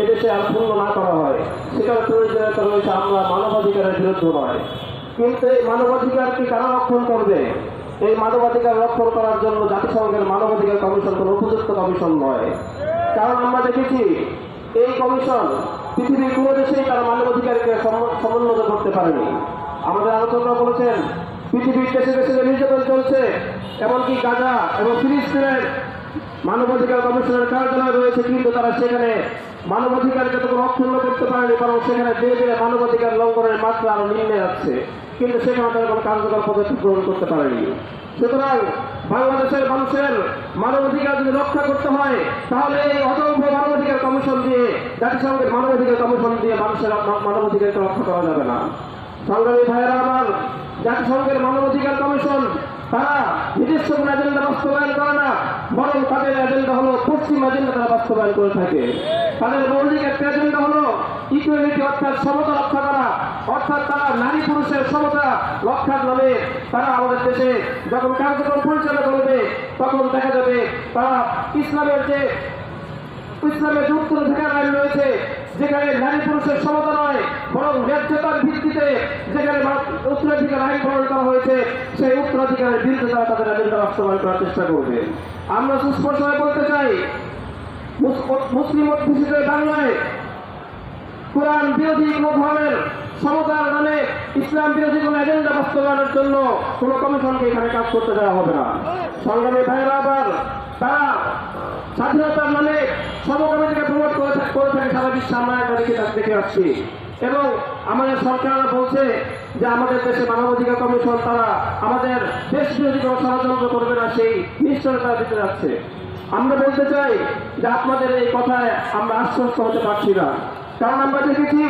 এদেশে আর পূর্ণ না করা হয়, সেটার প্রয়োজনীয়তা রয়েছে। আমরা মানবাধিকারের বিরুদ্ধে নয়, কিন্তু এই মানবাধিকারকে কারা রক্ষণ করবে? এই মানবাধিকার রক্ষণ করার জন্য জাতিসংঘের মানবাধিকার কমিশন কোনো উপযুক্ত কমিশন নয়। কারণ আমরা দেখেছি এই কমিশন পৃথিবীর কোনো দেশেই তারা মানবাধিকারকে সমুন্নত করতে পারেনি। আমাদের আলোচকরা বলেছেন পৃথিবীর দেশে দেশে যে নির্যাতন চলছে, এমনকি গাজা এবং ফিলিস্তিনের মানবাধিকার কমিশনের কার্যালয় রয়েছে, কিন্তু তারা সেখানে মানবাধিকারকে তো অক্ষুণ্ণ করতে পারেনি, বরং সেখানে ধীরে ধীরে মানবাধিকার লঙ্ঘনের মাত্রা আরো নিম্নে যাচ্ছে, কিন্তু সেখানে তারা কোনো কার্যকর পদক্ষেপ গ্রহণ করতে পারেনি। সুতরাং বাংলাদেশের মানুষের মানবাধিকার যদি রক্ষা করতে হয়, তাহলে এই অদম্ভ মানবাধিকার কমিশন দিয়ে, জাতিসংঘের মানবাধিকার কমিশন দিয়ে মানুষের মানবাধিকারকে রক্ষা করা যাবে না। সংগ্রামী ভাইয়েরা আমার, জাতিসংঘের মানবাধিকার কমিশন তারা নিজস্ব কোন এজেন্ডা বাস্তবায়ন করে না, বরং তাদের এজেন্ডা হলো পশ্চিম এজেন্ডা তারা বাস্তবায়ন করে থাকে। তাদের মৌলিক একটা এজেন্ডা হলো ইকুয়ালিটি, অর্থাৎ সমতা রক্ষা করা, অর্থাৎ তারা নারী পুরুষের সমতা রক্ষার নামে তারা আমাদের দেশে যখন কার্যক্রম পরিচালনা করবে, তখন দেখা যাবে তারা ইসলামের যে উত্তরাধিকার আইন রয়েছে, যেখানে নারী পুরুষের সমতা নয় বরং ন্যায্যতার ভিত্তিতে যেখানে উত্তরাধিকার আইন প্রণয়ন করা হয়েছে, সেই উত্তরাধিকারের বিরুদ্ধে তারা তাদের এজেন্ডা বাস্তবায়ন করার চেষ্টা করবে। আমরা সুস্পষ্টভাবে বলতে চাই, মুসলিম অধ্যুষিত বাংলায় কোরআন বিরোধী কোন ধরনের সমতার নামে ইসলাম বিরোধী কোন এজেন্ডা বাস্তবায়নের জন্য কোন কমিশনকে এখানে কাজ করতে দেওয়া হবে না। সংগ্রামী ভাইয়েরা আবার, তারা স্বাধীনতার নামে সমকামিতাকে প্রমোট করে থাকে সারা বিশ্বে, আমরা এটা দেখে আসছি। এবং আমাদের সরকার বলছে যে আমাদের দেশে মানবাধিকার কমিশন তারা আমাদের দেশ বিরোধী কোনো ষড়যন্ত্র করবে না, সেই নিশ্চয়তা দিতে যাচ্ছে। আমরা বলতে চাই যে আপনাদের এই কথায় আমরা আশ্বস্ত হতে পারছি না, কারণ আমরা দেখেছি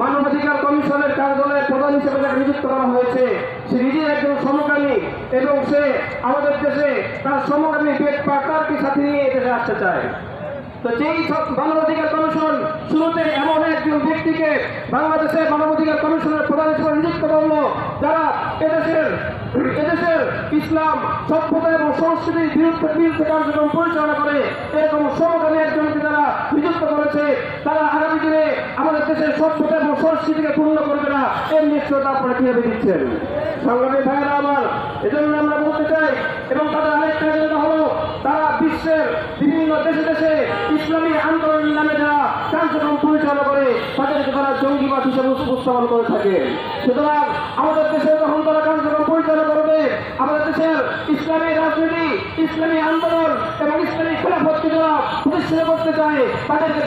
মানবাধিকার কমিশনের কার্যালয়ের প্রধান হিসেবে যাকে নিযুক্ত করা হয়েছে, সে নিজে একজন সমকামী এবং সে আমাদের দেশে তার সমকামী পার্টনারকে সাথে নিয়ে এদেশে আসতে চায়। তো যেই মানবাধিকার কমিশন শুরুতে এমন একজন ব্যক্তিকে বাংলাদেশের মানবাধিকার কমিশনের প্রধান হিসেবে নিযুক্ত করলো, যারা এদেশের ইসলাম সভ্যতা এবং সংস্কৃতির বিরুদ্ধে কার্যক্রম পরিচালনা করে, এরকম সমকামী একজনকে যারা নিযুক্ত করেছে, তারা আগামী দিনে আমাদের দেশের সভ্যতা এবং সংস্কৃতিকে পূর্ণ করবে না, এর নিশ্চয়তা আপনারা কিভাবে দিচ্ছেন? সংগ্রামী ভাইয়েরা আমার, এজন্য আমরা বলতে চাই, এবং তাদের আরেকটা এজেন্ডা হলো তারা বিশ্বের বিভিন্ন দেশে দেশে ইসলামী আন্দোলনের নামে যারা কার্যক্রম পরিচালনা করে, তাদেরকে তারা জঙ্গিবাদ হিসেবে উপস্থাপন করে থাকে। সুতরাং আমাদের দেশে যখন তারা কার্যক্রম পরিচালনা করবে, আমাদের দেশের ইসলামী রাজনীতি, ইসলামী আন্দোলন এবং ইসলামী খেলাফতকে যারা প্রতিষ্ঠা করতে চায়, তাদেরকে